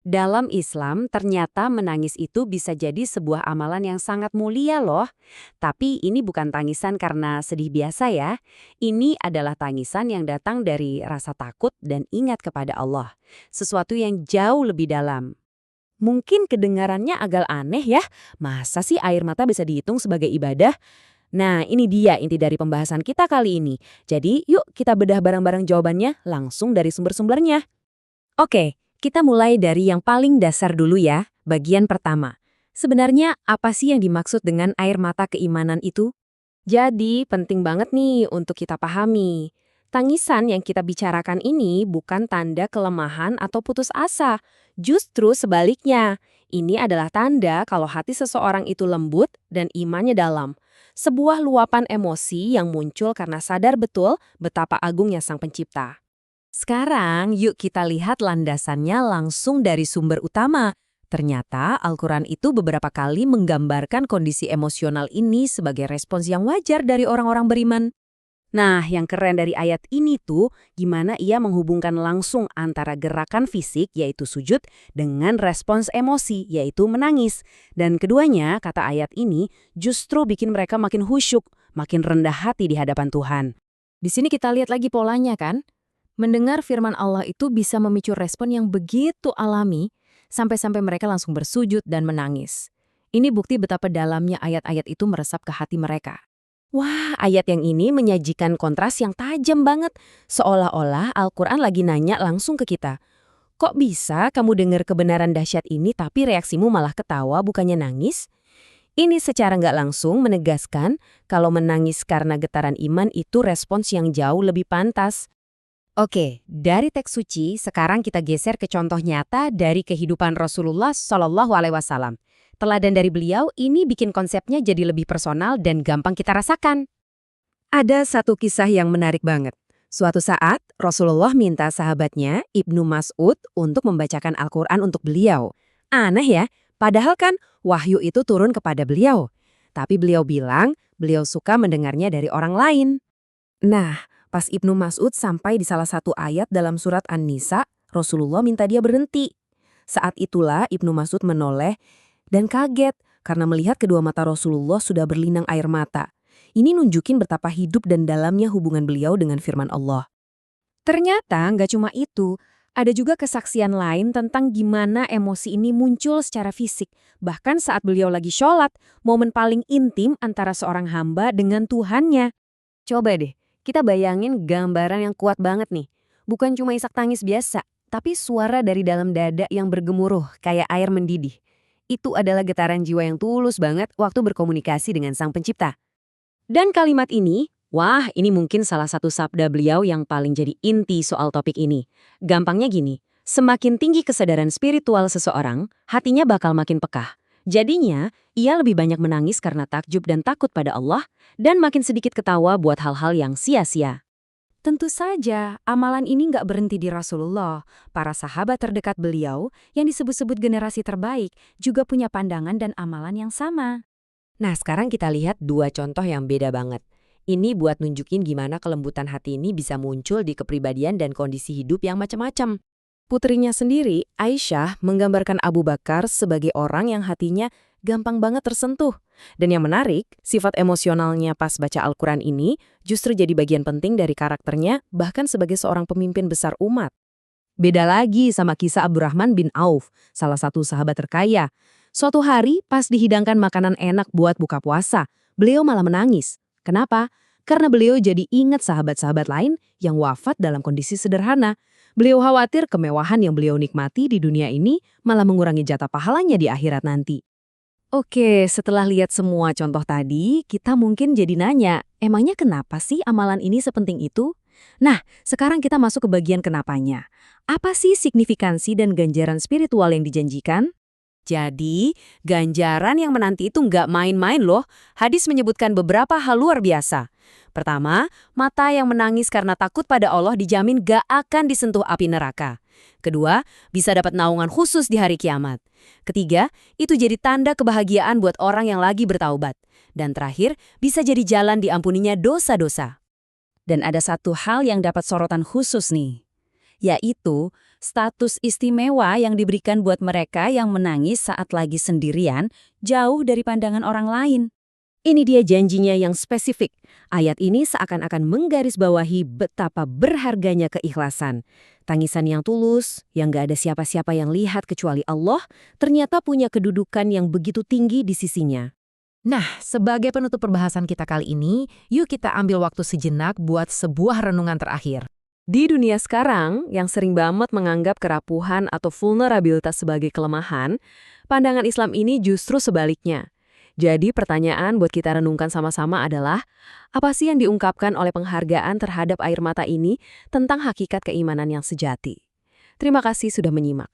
Dalam Islam, ternyata menangis itu bisa jadi sebuah amalan yang sangat mulia loh. Tapi ini bukan tangisan karena sedih biasa ya. Ini adalah tangisan yang datang dari rasa takut dan ingat kepada Allah. Sesuatu yang jauh lebih dalam. Mungkin kedengarannya agak aneh ya, masa sih air mata bisa dihitung sebagai ibadah? Nah, ini dia inti dari pembahasan kita kali ini. Jadi, yuk kita bedah bareng-bareng jawabannya langsung dari sumber-sumbernya. Oke, kita mulai dari yang paling dasar dulu ya, bagian pertama. Sebenarnya apa sih yang dimaksud dengan air mata keimanan itu? Jadi penting banget nih untuk kita pahami. Tangisan yang kita bicarakan ini bukan tanda kelemahan atau putus asa. Justru sebaliknya, ini adalah tanda kalau hati seseorang itu lembut dan imannya dalam. Sebuah luapan emosi yang muncul karena sadar betul betapa agungnya Sang Pencipta. Sekarang yuk kita lihat landasannya langsung dari sumber utama. Ternyata Al-Quran itu beberapa kali menggambarkan kondisi emosional ini sebagai respons yang wajar dari orang-orang beriman. Nah, yang keren dari ayat ini tuh gimana ia menghubungkan langsung antara gerakan fisik yaitu sujud dengan respons emosi yaitu menangis. Dan keduanya, kata ayat ini, justru bikin mereka makin khusyuk, makin rendah hati di hadapan Tuhan. Di sini kita lihat lagi polanya kan? Mendengar firman Allah itu bisa memicu respon yang begitu alami, sampai-sampai mereka langsung bersujud dan menangis. Ini bukti betapa dalamnya ayat-ayat itu meresap ke hati mereka. Wah, ayat yang ini menyajikan kontras yang tajam banget. Seolah-olah Al-Quran lagi nanya langsung ke kita. Kok bisa kamu dengar kebenaran dahsyat ini tapi reaksimu malah ketawa bukannya nangis? Ini secara nggak langsung menegaskan kalau menangis karena getaran iman itu respons yang jauh lebih pantas. Oke, dari teks suci, sekarang kita geser ke contoh nyata dari kehidupan Rasulullah Shallallahu Alaihi Wasallam. Teladan dari beliau ini bikin konsepnya jadi lebih personal dan gampang kita rasakan. Ada satu kisah yang menarik banget. Suatu saat, Rasulullah minta sahabatnya, Ibnu Mas'ud, untuk membacakan Al-Quran untuk beliau. Aneh ya, padahal kan wahyu itu turun kepada beliau. Tapi beliau bilang, beliau suka mendengarnya dari orang lain. Nah, pas Ibnu Mas'ud sampai di salah satu ayat dalam surat An-Nisa, Rasulullah minta dia berhenti. Saat itulah Ibnu Mas'ud menoleh dan kaget karena melihat kedua mata Rasulullah sudah berlinang air mata. Ini nunjukin betapa hidup dan dalamnya hubungan beliau dengan firman Allah. Ternyata nggak cuma itu, ada juga kesaksian lain tentang gimana emosi ini muncul secara fisik. Bahkan saat beliau lagi sholat, momen paling intim antara seorang hamba dengan Tuhannya. Coba deh, kita bayangin gambaran yang kuat banget nih. Bukan cuma isak tangis biasa, tapi suara dari dalam dada yang bergemuruh kayak air mendidih. Itu adalah getaran jiwa yang tulus banget waktu berkomunikasi dengan Sang Pencipta. Dan kalimat ini, wah ini mungkin salah satu sabda beliau yang paling jadi inti soal topik ini. Gampangnya gini, semakin tinggi kesadaran spiritual seseorang, hatinya bakal makin peka. Jadinya, ia lebih banyak menangis karena takjub dan takut pada Allah, dan makin sedikit ketawa buat hal-hal yang sia-sia. Tentu saja, amalan ini nggak berhenti di Rasulullah. Para sahabat terdekat beliau, yang disebut-sebut generasi terbaik, juga punya pandangan dan amalan yang sama. Nah, sekarang kita lihat dua contoh yang beda banget. Ini buat nunjukin gimana kelembutan hati ini bisa muncul di kepribadian dan kondisi hidup yang macam-macam. Putrinya sendiri, Aisyah, menggambarkan Abu Bakar sebagai orang yang hatinya gampang banget tersentuh. Dan yang menarik, sifat emosionalnya pas baca Al-Quran ini justru jadi bagian penting dari karakternya bahkan sebagai seorang pemimpin besar umat. Beda lagi sama kisah Abdurrahman bin Auf, salah satu sahabat terkaya. Suatu hari pas dihidangkan makanan enak buat buka puasa, beliau malah menangis. Kenapa? Karena beliau jadi ingat sahabat-sahabat lain yang wafat dalam kondisi sederhana. Beliau khawatir kemewahan yang beliau nikmati di dunia ini malah mengurangi jatah pahalanya di akhirat nanti. Oke, setelah lihat semua contoh tadi, kita mungkin jadi nanya, emangnya kenapa sih amalan ini sepenting itu? Nah, sekarang kita masuk ke bagian kenapanya. Apa sih signifikansi dan ganjaran spiritual yang dijanjikan? Jadi, ganjaran yang menanti itu nggak main-main loh. Hadis menyebutkan beberapa hal luar biasa. Pertama, mata yang menangis karena takut pada Allah dijamin gak akan disentuh api neraka. Kedua, bisa dapat naungan khusus di hari kiamat. Ketiga, itu jadi tanda kebahagiaan buat orang yang lagi bertaubat. Dan terakhir, bisa jadi jalan diampuninya dosa-dosa. Dan ada satu hal yang dapat sorotan khusus nih. yaitu status istimewa yang diberikan buat mereka yang menangis saat lagi sendirian, jauh dari pandangan orang lain. Ini dia janjinya yang spesifik. Ayat ini seakan-akan menggarisbawahi betapa berharganya keikhlasan. Tangisan yang tulus, yang gak ada siapa-siapa yang lihat kecuali Allah, ternyata punya kedudukan yang begitu tinggi di sisinya. Nah, sebagai penutup perbahasan kita kali ini, yuk kita ambil waktu sejenak buat sebuah renungan terakhir. Di dunia sekarang, yang sering banget menganggap kerapuhan atau vulnerabilitas sebagai kelemahan, pandangan Islam ini justru sebaliknya. Jadi pertanyaan buat kita renungkan sama-sama adalah, apa sih yang diungkapkan oleh penghargaan terhadap air mata ini tentang hakikat keimanan yang sejati? Terima kasih sudah menyimak.